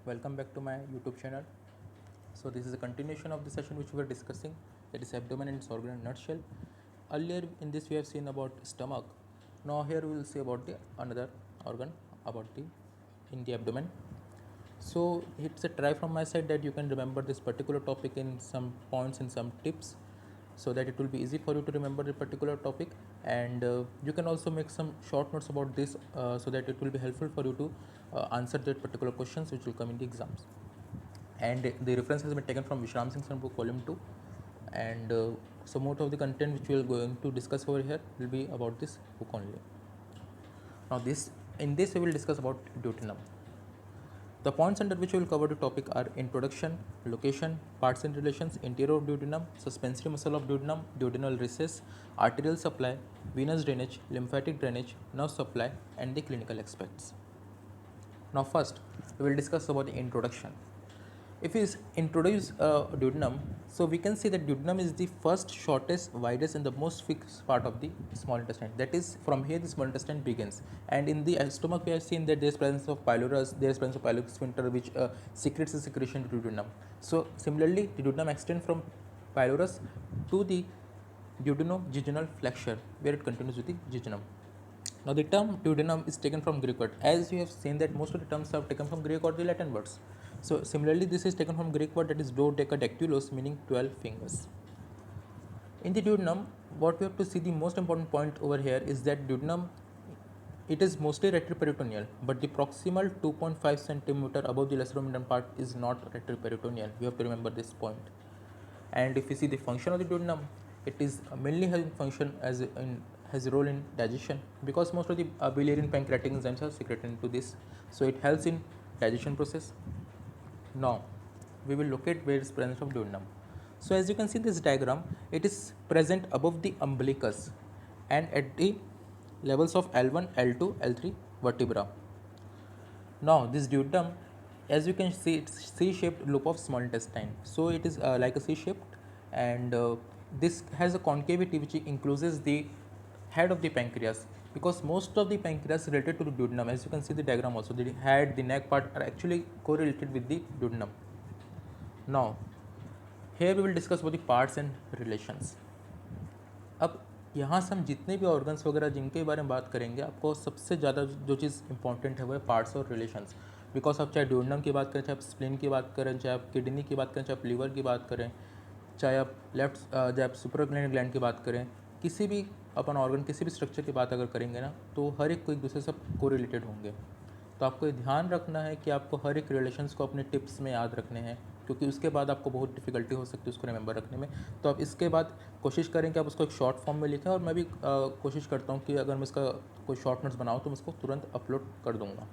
welcome back to my YouTube channel. So this is a continuation of the session which we were discussing, that is abdomen and its organ in a nutshell. Earlier in this we have seen about stomach. Now here we will see about the another organ about the in the abdomen. So it's a try from my side that you can remember this particular topic in some points and some tips, so that it will be easy for you to remember the particular topic, and you can also make some short notes about this, so that it will be helpful for you to answer that particular questions which will come in the exams. And the reference has been taken from Vishram Singh's book volume 2, and so most of the content which we are going to discuss over here will be about this book only. Now this we will discuss about duodenum. The points under which we will cover the topic are introduction, location, parts and relations, interior of duodenum, suspensory muscle of duodenum, duodenal recess, arterial supply, venous drainage, lymphatic drainage, nerve supply, and the clinical aspects. Now first, we will discuss about the introduction. If we introduce duodenum, so we can see that duodenum is the first, shortest, widest and the most fixed part of the small intestine. That is, from here the small intestine begins. And in the stomach we have seen that there is presence of pylorus, there is presence of pyloric sphincter which secretes the secretion to duodenum. So similarly, the duodenum extends from pylorus to the duodenojejunal flexure, where it continues with the jejunum. Now the term duodenum is taken from Greek word. As you have seen that most of the terms are taken from Greek or the Latin words. So similarly, this is taken from Greek word, that is dodecadactylos, meaning 12 fingers. In the duodenum, what we have to see, the most important point over here is that duodenum, it is mostly retroperitoneal, but the proximal 2.5 centimeter above the lesser lumen part is not retroperitoneal. We have to remember this point. And if you see the function of the duodenum, it is mainly having function has a role in digestion, because most of the biliary and pancreatic enzymes are secreted into this, so it helps in digestion process. Now we will look at where is presence of duodenum. So as you can see this diagram, it is present above the umbilicus and at the levels of L1, L2, L3 vertebra. Now this duodenum, as you can see, it's C-shaped loop of small intestine. So it is like a C-shaped, and this has a concavity which encloses the head of the pancreas, because most of the pancreas related to the duodenum. As you can see the diagram also, the head, the neck part are actually correlated with the duodenum. Now here we will discuss about the parts and relations. अब यहाँ से हम जितने भी organs वगैरह जिनके बारे में बात करेंगे, आपको सबसे ज़्यादा जो चीज़ इंपॉर्टेंट है वो है पार्ट्स और रिलेशंस. बिकॉज आप चाहे ड्यूोडेनम की बात करें, चाहे आप स्प्लीन की बात करें, चाहे आप किडनी की बात करें, चाहे आप लीवर की बात करें, चाहे आप चाहे आप सुपरक्लिनिक ग्लैंड की बात करें, किसी भी अपन ऑर्गन, किसी भी स्ट्रक्चर की बात अगर करेंगे ना, तो हर एक को एक दूसरे से को रिलेटेड होंगे. तो आपको ये ध्यान रखना है कि आपको हर एक रिलेशंस को अपने टिप्स में याद रखने हैं, क्योंकि उसके बाद आपको बहुत डिफिकल्टी हो सकती है उसको रिमेंबर रखने में. तो आप इसके बाद कोशिश करें कि आप उसको एक शॉर्ट फॉर्म में लिखें, और मैं भी कोशिश करता हूँ कि अगर मैं इसका कोई शॉर्ट नोट्स बनाऊँ तो मैं उसको तुरंत अपलोड कर दूँगा.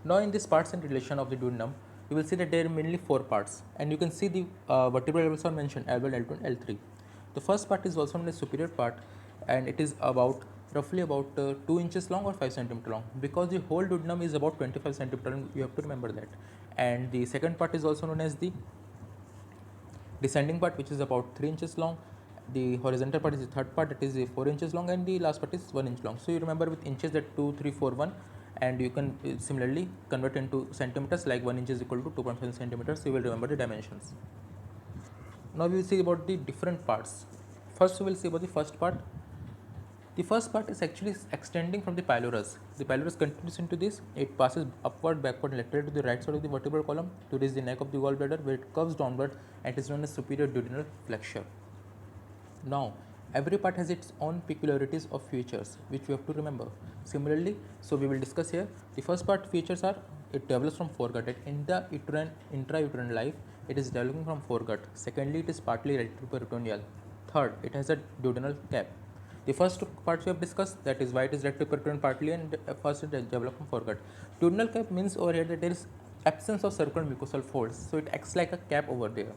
Now in this parts and relation of the duodenum, you will see that there are mainly 4 parts, and you can see the vertebral levels are mentioned, L1, L2 and L3. The first part is also known as superior part, and it is about roughly about 2 inches long or 5 centimeter long, because the whole duodenum is about 25 centimeter long. You have to remember that. And the second part is also known as the descending part, which is about 3 inches long. The horizontal part is the third part, that is 4 inches long, and the last part is 1 inch long. So you remember with inches that 2, 3, 4, 1, and you can similarly convert into centimeters, like 1 inch is equal to 2.5 centimeters. So you will remember the dimensions. Now we will see about the different parts. First we will see about the first part. The first part is actually extending from the pylorus. The pylorus continues into this. It passes upward, backward, lateral to the right side of the vertebral column to reach the neck of the gallbladder, where it curves downward and is known as superior duodenal flexure. Now, every part has its own peculiarities of features which we have to remember. Similarly, so we will discuss here. The first part features are, it develops from foregut. In the intrauterine life, it is developing from foregut. Secondly, it is partly retroperitoneal. Third, it has a duodenal cap. The first part we have discussed, that is why it is retroperitoneal partly, and first it develops from foregut. Duodenal cap means over here that there is absence of circular mucosal folds, so it acts like a cap over there.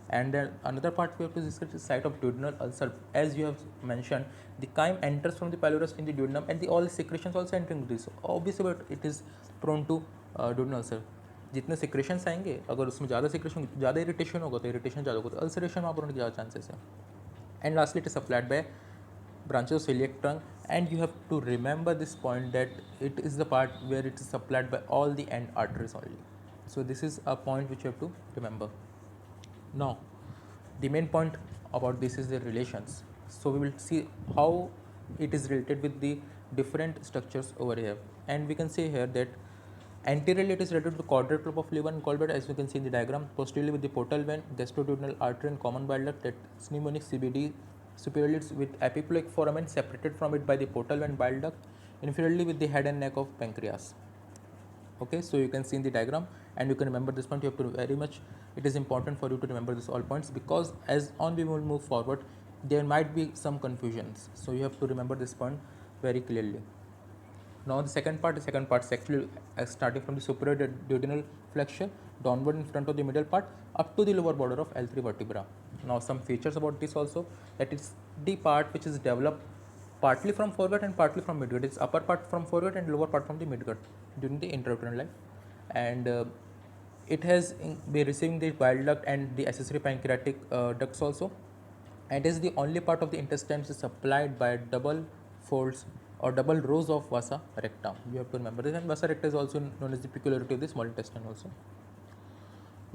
And then another part we have to discuss is site of duodenal ulcer. As you have mentioned, the chyme enters from the pylorus in the duodenum, and the all secretions also enter into this. Obviously, but it is prone to duodenal ulcer. जितने secretions आएंगे, अगर उसमें ज़्यादा secretion, ज़्यादा irritation होगा तो irritation ज़्यादा होगा, तो ulceration वहाँ पर होने के ज़्यादा chances है. And lastly, it is supplied by branches of celiac trunk, and you have to remember this point that it is the part where it is supplied by all the end arteries only. So this is a point which you have to remember. Now, the main point about this is the relations. So we will see how it is related with the different structures over here, and we can see here that anteriorly it is related to the quadrate lobe of liver and gallbladder, as you can see in the diagram. Posteriorly with the portal vein, gastroduodenal artery and common bile duct, that's pneumonic CBD. Superiorly it's with epiploic foramen separated from it by the portal vein bile duct. Inferiorly with the head and neck of pancreas. Okay, so you can see in the diagram, and you can remember this point. You have to very much, it is important for you to remember this all points, because as on we will move forward there might be some confusions, so you have to remember this point very clearly. Now the second part is actually starting from the superior duodenal flexure downward in front of the middle part up to the lower border of L3 vertebra. Now some features about this also, that it's the part which is developed partly from foregut and partly from midgut. It's upper part from foregut and lower part from the midgut during the intrauterine life, and it has been receiving the bile duct and the accessory pancreatic ducts also, and is the only part of the intestine which is supplied by double folds or double rows of vasa recta. You have to remember this, and vasa recta is also known as the peculiarity of the small intestine also.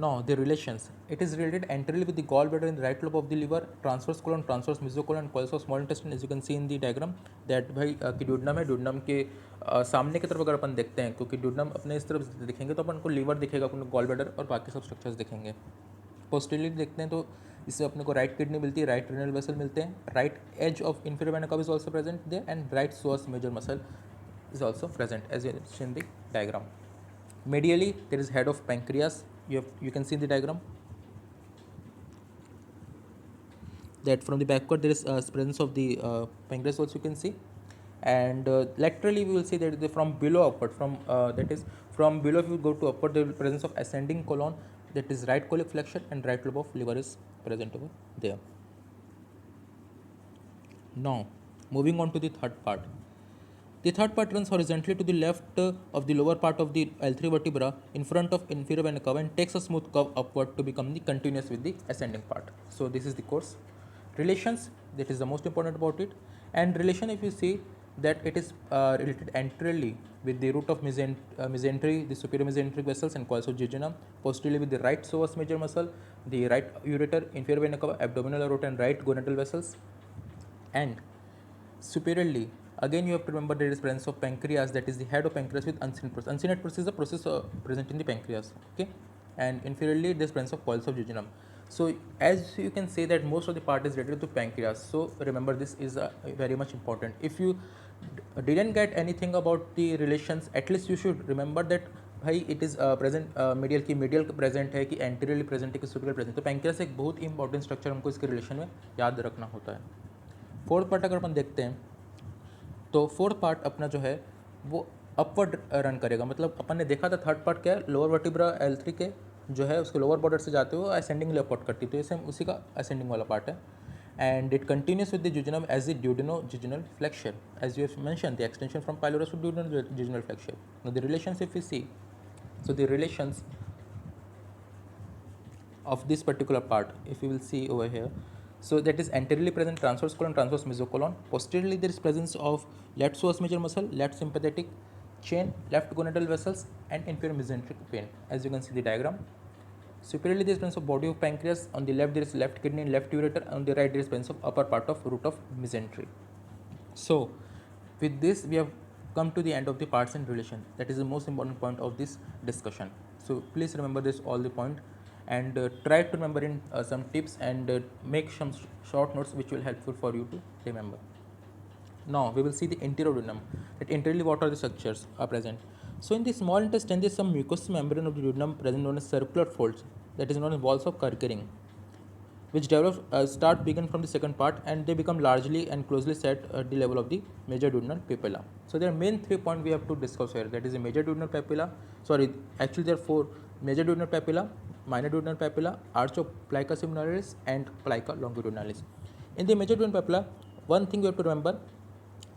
Now the relations, it is related anteriorly with the gallbladder in the right lobe of the liver, transverse colon, transverse mesocolon and coils of small intestine, as you can see in the diagram that भाई कि duodenum है, duodenum के सामने की तरफ अगर अपन देखते हैं, क्योंकि duodenum अपने इस तरफ दिखेंगे तो अपन को liver दिखेगा, अपन को gallbladder और बाकी सब structures दिखेंगे. Posteriorly देखते हैं तो इससे अपने को right kidney मिलती है, right renal vessel मिलते हैं, right edge of inferior vena cava is also present there, and right psoas major muscle is also present as you see in the diagram. Medially there is head of pancreas. You can see the diagram that from the backward there is presence of the pancreas also you can see, and laterally we will see that from below upward, from that is from below if you go to upward, there will be presence of ascending colon, that is right colic flexion, and right lobe of liver is present over there. Now moving on to the third part. The third part runs horizontally to the left of the lower part of the L3 vertebra in front of inferior vena cava and takes a smooth curve upward to become the continuous with the ascending part. So this is the course. Relations, that is the most important about it. And relation, if you see that it is related anteriorly with the root of mesentery, the superior mesenteric vessels and coils of jejunum, posteriorly with the right psoas major muscle, the right ureter, inferior vena cava, abdominal aorta and right gonadal vessels, and superiorly again you have to remember there is presence of pancreas, that is the head of pancreas with unseen process. Unseen process is a process present in the pancreas, okay, and inferiorly there is presence of coils of jejunum. So as you can say that most of the part is related to pancreas, so remember this is very much important. If you didn't get anything about the relations, at least you should remember that भाई it is present medial की medial present है कि anteriorly present है कि superior present, तो pancreas एक बहुत ही important structure हमको इसके रिलेशन में याद रखना होता है. फोर्थ पार्ट अगर अपन देखते हैं तो फोर्थ पार्ट अपना जो है वो अपवर्ड रन करेगा, मतलब अपन ने देखा था थर्ड पार्ट क्या है, लोअर वर्टिब्रा L3 के जो है उसके लोअर बॉर्डर से जाते हुए असेंडिंगली अपवर्ड करती है, तो ये सेम उसी का असेंडिंग वाला पार्ट है. And it continues with the jejunum as the duodenojejunal flexure, as you have mentioned the extension from pylorus to duodenojejunal flexure. Now the relations if we see, so the relations of this particular part if you will see over here, so that is anteriorly present transverse colon, transverse mesocolon, posteriorly there is presence of left psoas major muscle, left sympathetic chain, left gonadal vessels and inferior mesenteric vein, as you can see the diagram. Superiorly there is presence of body of pancreas, on the left there is left kidney, left ureter, on the right there is presence of upper part of root of mesentery. So with this we have come to the end of the parts and relation, that is the most important point of this discussion. So please remember this all the point and try to remember in some tips and make some short notes which will helpful for you to remember. Now we will see the anterior duodenum, that anteriorly what are the structures are present. So in the small intestine there is some mucous membrane of the duodenum present known as circular folds, that is known as walls of Kerkeling, which develop begin from the second part and they become largely and closely set at the level of the major duodenal papilla. So there are main 3 points we have to discuss here, that is the major duodenal papilla, actually there are 4: major duodenal papilla, minor duodenal papilla, arch of plica semilunaris and plica longitudinalis. In the major duodenal papilla, one thing you have to remember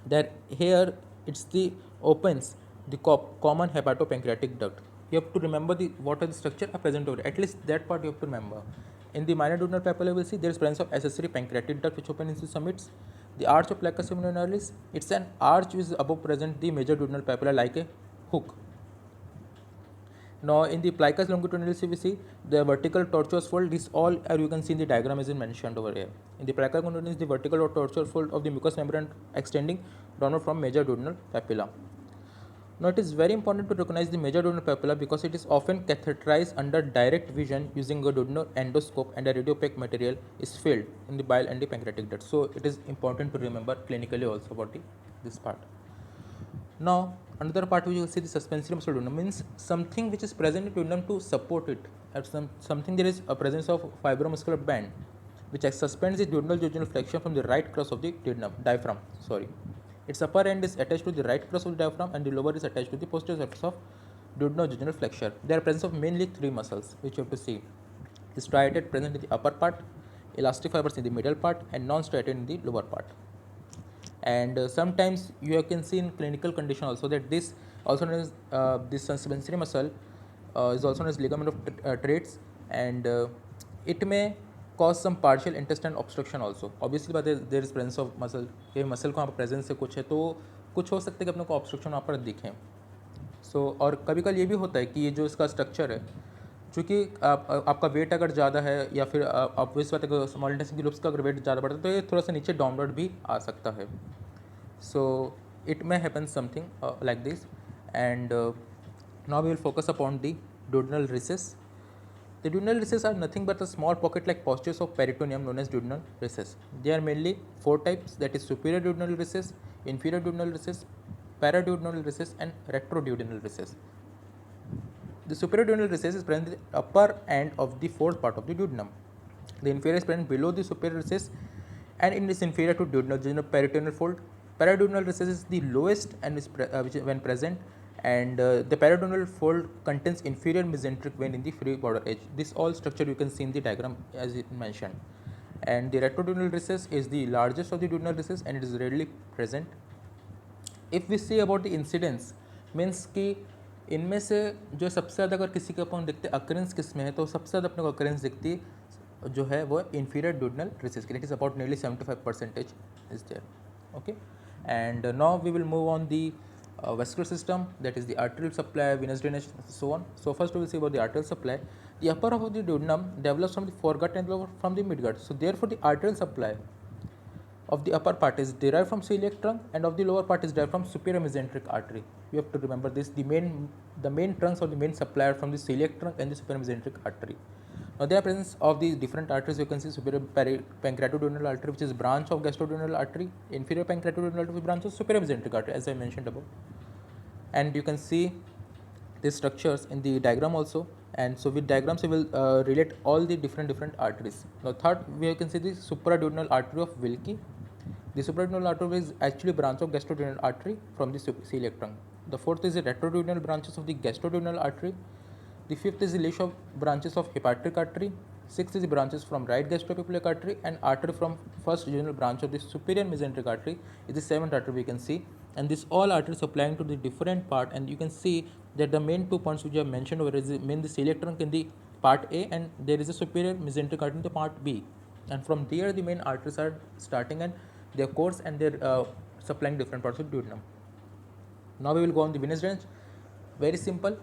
that here it's the opens the common hepatopancreatic duct. You have to remember what are the structure are present over, at least that part you have to remember. In the minor duodenal papilla you will see there is presence of accessory pancreatic duct which open into summits. The arch of plica semilunaris, it's an arch which is above present the major duodenal papilla like a hook. Now in the plica's longitudinal we see the vertical tortuous fold. This all you can see in the diagram is mentioned over here. In the plica longitudinal is the vertical or tortuous fold of the mucous membrane extending downward from major duodenal papilla. Now it is very important to recognize the major duodenal papilla because it is often catheterized under direct vision using a duodenal endoscope, and a radiopaque material is filled in the bile and the pancreatic duct. So it is important to remember clinically also about this part. Now another part we will see the suspensory muscle duodenum means something which is present in duodenum to support it. At something there is a presence of fibromuscular band which suspends the duodenal jejunal flexion from the right crus of the diaphragm. Its upper end is attached to the right crus of the diaphragm and the lower is attached to the posterior surface of duodenojejunal flexure. There are presence of mainly three muscles which you have to see. The striated present in the upper part, elastic fibers in the middle part, and non-striated in the lower part. And sometimes you can see in clinical condition also that this also known as this suspensory muscle is also known as ligament of Treitz, and it may cause some partial intestine obstruction also. Obviously but there is presence of muscle, ये muscle को यहाँ पर presence से कुछ है तो कुछ हो सकता है कि अपने को ऑब्स्ट्रक्शन वहाँ पर दिखें. सो और कभी कभी ये भी होता है कि ये जो इसका स्ट्रक्चर है, चूँकि आपका वेट अगर ज़्यादा है या फिर आप इस बात अगर स्मॉल इंटेस्टाइन के लूप्स का अगर वेट ज़्यादा बढ़ता है तो ये थोड़ा सा नीचे डाउनवर्ड भी आ सकता है. So it may happen something like this, and now we will focus upon the duodenal recess. The duodenal recess are nothing but a small pocket-like pustules of peritoneum known as duodenal recess. They are mainly four types, that is superior duodenal recess, inferior duodenal recess, paraduodenal recess, and retroduodenal recess. The superior duodenal recess is present in the upper end of the fourth part of the duodenum. The inferior is present below the superior recess and it is inferior to duodenal peritoneal fold. Paraduodenal recess is the lowest and is when present, and the paraduodenal fold contains inferior mesenteric vein in the free border edge. This all structure you can see in the diagram as it mentioned. And the retroduodenal recess is the largest of the duodenal recess and it is rarely present. If we see about the incidence, means कि इनमें से जो सबसे ज़्यादा अगर किसी के अपन देखते अकरेंस किस में है तो सबसे ज़्यादा अपने को अकरेंस दिखती जो है वो inferior duodenal recess की. It is about nearly 75% is there. Okay, and now we will move on the vascular system, that is the arterial supply, venous drainage, so on. So first we will see about the arterial supply. The upper half of the duodenum develops from the foregut and lower from the midgut. So therefore the arterial supply of the upper part is derived from celiac trunk and of the lower part is derived from superior mesenteric artery. You have to remember this. The main trunks or the main supplier from the celiac trunk and the superior mesenteric artery. Now there are presence of the different arteries. You can see superior pancreatoduodenal artery, which is branch of gastroduodenal artery, inferior pancreatoduodenal artery, which branch of superior mesenteric artery, as I mentioned above. And you can see these structures in the diagram also. And so with diagrams we will relate all the different arteries. Now third we can see the supraduodenal artery of Wilkie. The supraduodenal artery is actually branch of gastroduodenal artery from the celiac trunk. The fourth is the retroduodenal branches of the gastroduodenal artery. The fifth is the leash of branches of hepatic artery. Sixth is the branches from right gastroepiphyseal artery, and artery from first duodenal branch of the superior mesenteric artery is the seventh artery we can see. And this all arteries supplying to the different part, and you can see that the main 2 points which I have mentioned over is the main the celiac trunk in the part A, and there is a superior mesenteric artery in the part B. And from there the main arteries are starting and their course and they're supplying different parts of duodenum. Now we will go on the venous drainage. Very simple.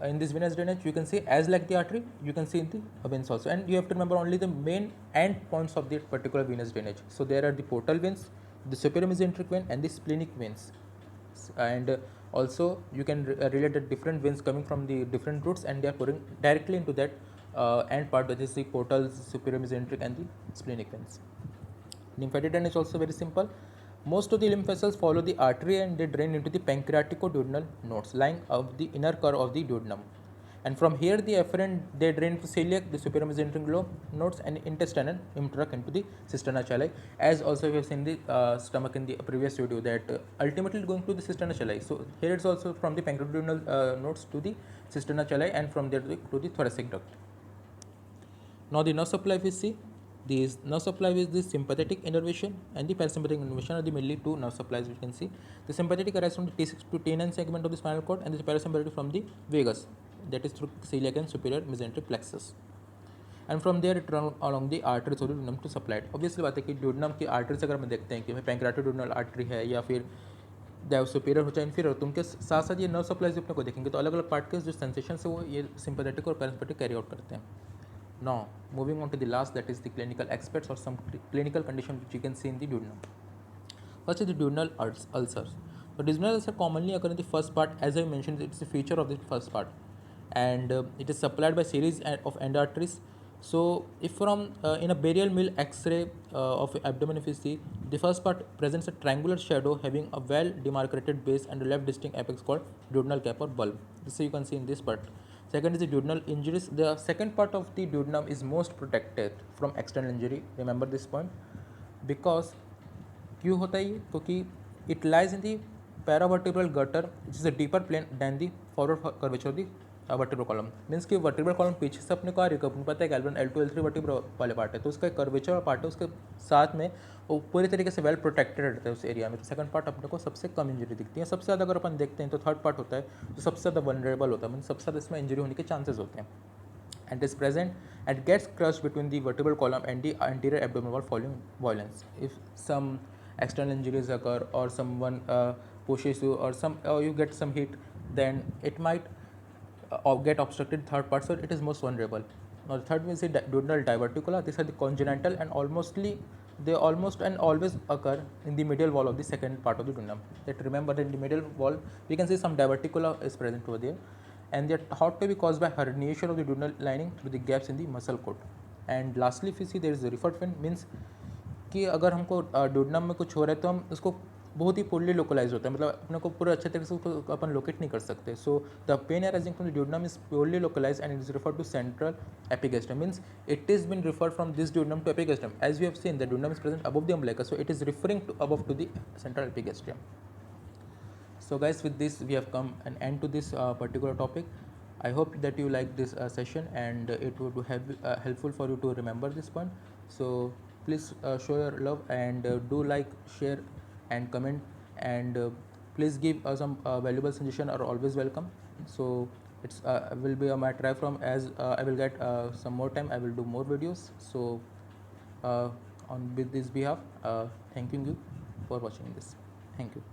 In this venous drainage you can see as like the artery you can see in the veins also, and you have to remember only the main end points of the particular venous drainage. So there are the portal veins, the superior mesenteric vein, and the splenic veins, and also you can relate the different veins coming from the different routes and they are pouring directly into that end part, that is the portal, superior mesenteric, and the splenic veins. Lymphatic drainage is also very simple. Most of the lymph vessels follow the artery and they drain into the pancreaticoduodenal nodes lying of the inner curve of the duodenum. And from here the afferent they drain to celiac, the superior mesenteric lobe nodes, and intestinal interact into the cisterna chalae, as also we have seen the stomach in the previous video that ultimately going to the cisterna chalae. So here it's also from the pancreaticoduodenal nodes to the cisterna chalae and from there to the thoracic duct. Now the nerve supply we see. These nerve supply is the sympathetic innervation and the parasympathetic innervation are the mainly two nerve supplies we can see. The sympathetic arises from the T6 to T9 segment of the spinal cord, and the parasympathetic from the vagus, that is through celiac and superior mesenteric plexus. And from there it runs along the arteries of the duodenum to supply it. Obviously बात है कि duodenum की arteries अगर हम देखते हैं कि pancreatoduodenal artery है या फिर चाहे सुपीरियर हो चाहे इन्फीरियर, तो उनके साथ साथ ये नर्व सप्लाईज अपने को देखेंगे, तो अलग अलग पार्ट के जो सेंसेशन है वो ये सिंपैथेटिक और पैरासिम्पैथेटिक कैरी आउट करते हैं. Now, moving on to the last, that is the clinical aspects or some clinical condition which you can see in the duodenum. First is the duodenal ulcers. The duodenal ulcer commonly occur in the first part, as I mentioned, it's a feature of the first part, and it is supplied by series of end arteries. So, if from in a burial mill X-ray of abdomen, if you see, the first part presents a triangular shadow having a well demarcated base and a left distinct apex called duodenal cap or bulb. This you can see in this part. Second is the duodenal injuries. The second part of the duodenum is most protected from external injury. Remember this point, because क्यों होता है ये, क्योंकि it lies in the paravertebral gutter, which is a deeper plane than the forward curvature of the vertebral column. Means कि vertebral column पीछे से अपने को आ रही है, अपने पता है कि L1 L2 L3 वर्टिब्रल वाले पार्ट है, तो उसका कर्वेचर पार्ट है, उसके साथ में वो पूरी तरीके से वेल प्रोटेक्टेड रहता है उस एरिया में. तो सेकंड पार्ट अपने को सबसे कम इंजरी दिखती है. सबसे ज़्यादा अगर अपन देखते हैं तो थर्ड पार्ट होता है जो सबसे ज़्यादा वनरेबल होता है, मीन सबसे ज़्यादा इसमें इंजरी होने के चांसेस होते हैं. And is present and gets crushed between the vertebral column and the anterior abdominal wall following violence. If some external injuries occur or someone pushes you or you get some hit, then it might get obstructed third part, so it is most vulnerable. Now the third is the duodenal diverticula. These are the congenital and they almost and always occur in the medial wall of the second part of the duodenum. That remember that in the medial wall we can see some diverticula is present over there, and they are thought to be caused by herniation of the duodenal lining through the gaps in the muscle coat. And lastly, if you see, there is a referred fin, means कि अगर हमको duodenum में कुछ हो रहा है तो हम उसको बहुत ही पोरली लोकलाइज होता है, मतलब अपने को पूरे अच्छे तरीके से उसको अपन लोकेट नहीं कर सकते. So the pain arising from the duodenum is purely localize and it is referred to central epigastrium. Means it is been referred from this duodenum to epigastrium. As we have seen the duodenum is present above the umbilicus, so it is referring to above to the central epigastrium. So guys, with this we have come an end to this particular topic. I hope that you like this session and it would have helpful for you to remember this one. So please show your love and do like, share and comment, and please give some valuable suggestion are always welcome. So it's will be my try from, as I will get some more time, I will do more videos. So on with this behalf, thanking you for watching this. Thank you.